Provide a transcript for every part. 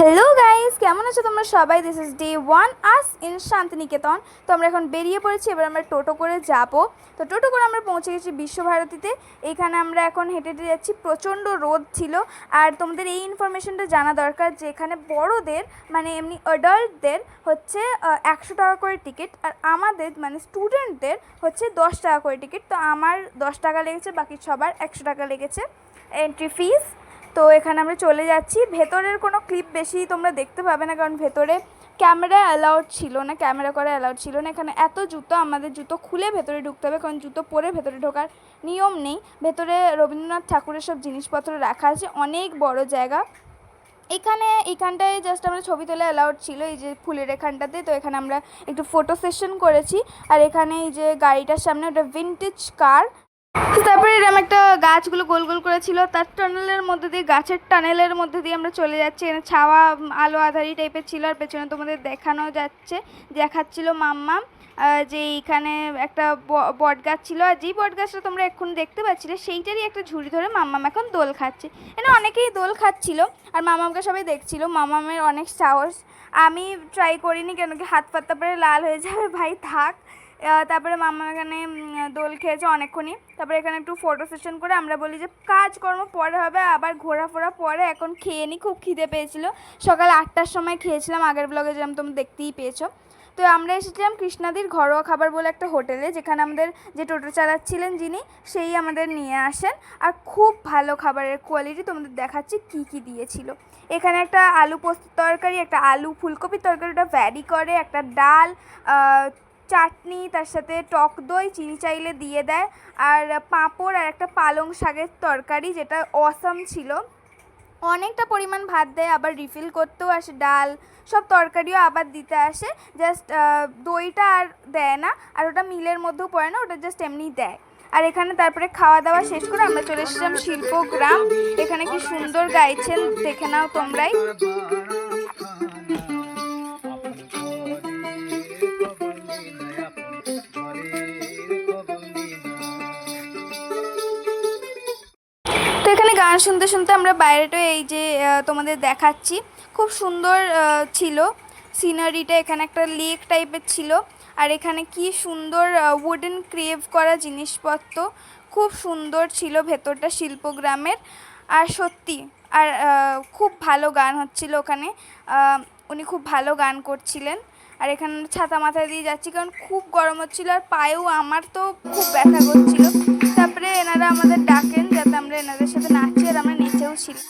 Hello guys, কেমন আছো তোমরা সবাই? This is day 1 us in Santiniketan. তো আমরা এখন বেরিয়ে পড়েছি। এবার আমরা টোটো করে যাব। তো টোটো করে আমরা পৌঁছে গেছি বিশ্বভারতীতে। এইখানে আমরা এখন হেঁটে হেঁটে যাচ্ছি। প্রচণ্ড রোদ ছিল। আর তোমাদের এই ইনফরমেশনটা জানা দরকার যে এখানে বড়দের মানে এমনি অ্যাডাল্টদের হচ্ছে 100 টাকা করে টিকিট, আর আমাদের মানে স্টুডেন্টদের হচ্ছে 10 টাকা করে টিকিট। তো আমার 10 টাকা লেগেছে, বাকি সবার 100 টাকা লেগেছে এন্ট্রি ফিস। তো এখানে আমরা চলে যাচ্ছি। ভেতরের কোনো ক্লিপ বেশি তোমরা দেখতে পাবে না, কারণ ভেতরে ক্যামেরা অ্যালাউড ছিল না, ক্যামেরা করা অ্যালাউড ছিল না। এখানে এত জুতো, আমাদের জুতো খুলে ভেতরে ঢুকতে হবে, কারণ জুতো পরে ভেতরে ঢোকার নিয়ম নেই। ভেতরে রবীন্দ্রনাথ ঠাকুরের সব জিনিসপত্র রাখা আছে, অনেক বড় জায়গা। এইখানটায় জাস্ট আমরা ছবি তোলা অ্যালাউড ছিল, এই যে ফুলের এখানটাতে। তো এখানে আমরা একটু ফটো সেশন করেছি। আর এখানে এই যে গাড়িটার সামনে ওটা ভিনটেজ কার। তারপরে এরকম একটা গাছগুলো গোল গোল করেছিল, তার টানেলের মধ্যে দিয়ে, গাছের টানেলের মধ্যে দিয়ে আমরা চলে যাচ্ছি। এখানে ছাওয়া আলো আধারি টাইপের ছিল। আর পেছনে তোমাদের দেখাচ্ছিল মাম্মা যে এইখানে একটা বট গাছ ছিল। আর যেই বট গাছটা তোমরা এক্ষুনি দেখতে পাচ্ছিলে সেইটারই একটা ঝুড়ি ধরে মাম্মাম এখন দোল খাচ্ছে। এখানে অনেকেই দোল খাচ্ছিল আর মামামকে সবাই দেখছিল। মামামের অনেক সাহস। আমি ট্রাই করিনি, কেন কি হাত পাত তারপরে লাল হয়ে যাবে, ভাই থাক। তারপরে মামা এখানে দোল খেয়েছে অনেকক্ষণই। তারপরে এখানে একটু ফটো সেশন করে আমরা বলি যে কাজকর্ম পরে হবে, আবার ঘোরাফোরা পরে, এখন খেয়ে নিই। খুব খিদে পেয়েছিল। সকাল 8টার সময় খেয়েছিলাম, আগের ব্লগে যেরকম তোমরা দেখতেই পেয়েছো। তো আমরা এসেছিলাম কৃষ্ণাদির ঘরোয়া খাবার বলে একটা হোটেলে, যেখানে আমাদের যে টোটো চালাচ্ছিলেন যিনি, সেই আমাদের নিয়ে আসেন। আর খুব ভালো খাবারের কোয়ালিটি। তোমাদের দেখাচ্ছি কী কী দিয়েছিল। এখানে একটা আলু পোস্ত তরকারি, একটা আলু ফুলকপির তরকারি, ওটা ভ্যারি করে, একটা ডাল, চাটনি, তার সাথে টক দই, চিনি চাইলে দিয়ে দেয়, আর পাঁপড়, আর একটা পালং শাকের তরকারি, যেটা অসাম ছিল। অনেকটা পরিমাণ ভাত দেয়, আবার রিফিল করতেও আসে, ডাল সব তরকারিও আবার দিতে আসে। জাস্ট দইটা আর দেয় না, আর ওটা মিলের মধ্যেও পড়ে না, ওটা জাস্ট এমনি দেয়। আর এখানে তারপরে খাওয়া দাওয়া শেষ করে আমরা চলে এসেছিলাম শিল্পগ্রাম। এখানে কি সুন্দর গাইছেন, দেখে নাও তোমরাই। তো এখানে গান শুনতে শুনতে আমরা বাইরেটা এই যে তোমাদের দেখাচ্ছি, খুব সুন্দর ছিল সিনারিটা। এখানে একটা লেক টাইপের ছিল। আর এখানে কি সুন্দর উডেন ক্রেভ করা জিনিসপত্র, খুব সুন্দর ছিল ভেতরটা শিল্পগ্রামের। আর সত্যি, আর খুব ভালো গান হচ্ছিল ওখানে। উনি খুব ভালো গান করছিলেন। আর এখানে ছাতা মাথায় দিয়ে যাচ্ছি, কারণ খুব গরম হচ্ছিল, আর পায়েও আমার তো খুব ব্যথা করছিল। তারপরে এনারা আমাদের ডাকেন যাতে আমরা এনাদের সাথে নাচি, আর আমরা নেচেও ছিলাম।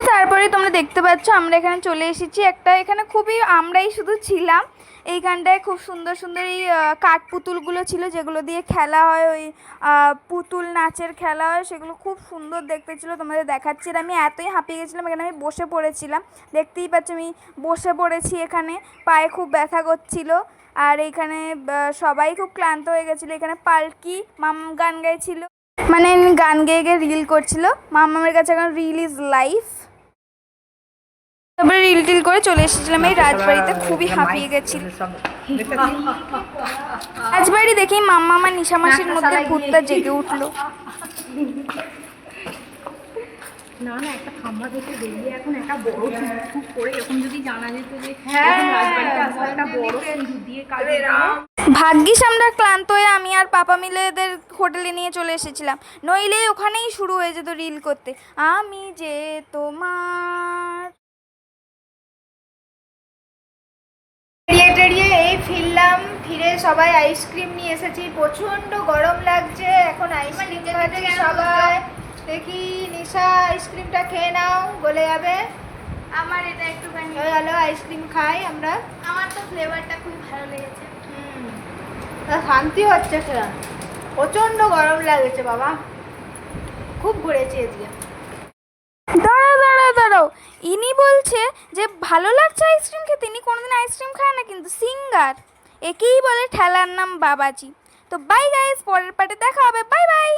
তারপরে তোমরা দেখতে পাচ্ছ আমরা এখানে চলে এসেছি একটা, এখানে খুবই আমরাই শুধু ছিলাম। এইখানটায় খুব সুন্দর সুন্দর এই কাঠ পুতুলগুলো ছিল, যেগুলো দিয়ে খেলা হয়, ওই পুতুল নাচের খেলা হয়, সেগুলো খুব সুন্দর দেখতে ছিল। তোমাদের দেখাচ্ছি। আর আমি এতই হাঁপিয়ে গেছিলাম, এখানে আমি বসে পড়েছিলাম, দেখতেই পাচ্ছ আমি বসে পড়েছি এখানে, পায়ে খুব ব্যথা করছিল। আর এইখানে সবাই খুব ক্লান্ত হয়ে গেছিলো। এখানে পালকি মাম গান গাইছিল, মানে গান গেয়ে গিয়ে রিল করছিল। মামামের কাছে এখন রিল ইজ লাইফ। তারপরে রিল টিল করে চলে এসেছিলাম এই রাজবাড়িতে, খুবই হাঁপিয়ে গেছি। রাজবাড়ি দেখেই মাম্মা আমার নিশামাসির মধ্যে ভূতটা জেগে উঠলো। না না, একটা খাম্বা থেকে বেরিয়ে এখন একটা বড় ঠুক করে এরকম যদি জানা যেত যে রাজবাড়িতে আসলে একটা বড় সিঁদুর দিয়ে কাজে। ভাগ্যিস আমরা ক্লান্ত হয়ে আমি আর পাপা মিলে এদের হোটেলে নিয়ে চলে এসেছিলাম, নইলে ওখানেই শুরু হয়ে যেত রিল করতে। আমি যে তোমার টেরিয়ে এই ফিরলাম, ফিরে সবাই আইসক্রিম নিয়ে এসেছি, প্রচন্ড গরম লাগছে, এখন আইসক্রিম খাচ্ছে সবাই। দেখি নিশা আইসক্রিমটা খেয়ে নাও, গলে যাবে। আমার এটা একটুখানি হলো আইসক্রিম খাই আমরা। আমার তো ফ্লেভারটা খুব ভালো লেগেছে। শান্তি হচ্ছে খেলা, প্রচন্ড গরম লাগছে বাবা, খুব ঘুরেছি আজকে। দাঁড়াও, ইনি বলছে যে ভালো লাগছে আইসক্রিম খেতে, ইনি কোনোদিন আইসক্রিম খায় না কিন্তু সিঙ্গার, একেই বলে ঠেলার নাম বাবাজি। তো বাই গাইস, পরের পার্টে দেখা হবে, বাই বাই।